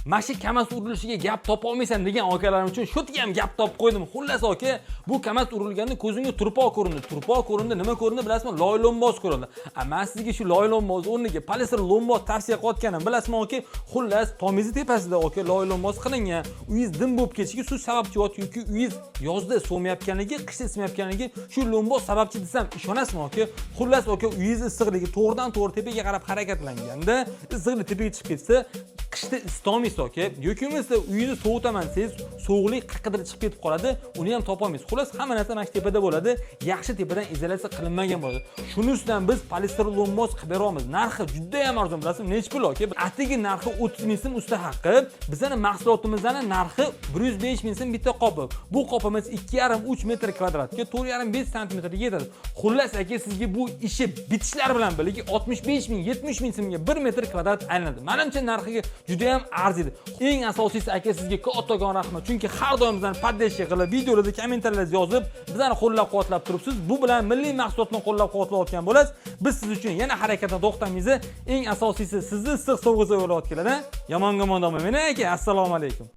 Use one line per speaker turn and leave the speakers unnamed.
mana shu kamas urilishiga gap topa olmaysan degan akalarim uchun shu yerga ham gap topib qo'ydim. Xullas aka, bu kamas urilganda ko'zingga turpoq ko'rindi. Turpoq ko'rindi, nima ko'rindi bilasizmi? Loy-lo'mboz ko'rindi. Men sizga shu loy-lo'mboz o'rniga poliester lo'mboz tavsiya qilayotganim bilasizmi aka? Xullas, tomingiz tepasida aka loy-lo'mboz qilingan. Uyingiz dim bo'lib ketishiga shu sababchi yoki uyingiz yozda so'mayotganligi, qishda ismayotganligi shu lo'mboz sababchi desam ishonasizmi aka? Xullas aka, uyingiz issiqligi to'g'ridan-to'g'ri tepaga qarab harakatlanganda, issiqlik tepaga chiqib ketsa, qishda isitolmaysiz aka. Yoki bo'lmasa uyingizni sovutaman desangiz, sovuqlik qiqirib chiqib ketib qoladi, uni ham topolmaysiz. Xullas, hamma narsa mana shu tepada bo'ladi. Yaxshi tepadan izolyatsiya qilinmagan bo'ladi. Shuning ustidan biz poliester lo'mboz qilib beramiz. Narxi juda ham arzon, bilasizmi? Nech pul aka? Atigi narxi 30 ming so'm usta haqqi. Bizning mahsulotimizning narxi 105 ming so'm bitta qopi. Bu qopimiz 2,5-3 metr kvadratga 4,5-5 santimetrga yetadi. Xullas aka, sizga bu ishi bitishlar bilan birga 65 ming, 70 ming so'mga 1 metr kvadrat aylanadi. Menimcha narxiga juda ham arziydi. Eng asosiysi aka, sizga kattakon rahmat. Chunki har doim bizani poddesh qilib, videolarda, kommentarlarda yozib, bizani qo'llab-quvvatlab turibsiz. Bu bilan milliy mahsulotni qo'llab-quvvatlayotgan bo'lasiz. Biz siz uchun yana harakatni to'xtamaymiz. Eng asosiysi sizni issiq sovuq o'rayotganlar. Yomon-yomon domlamayman aka. Assalomu alaykum.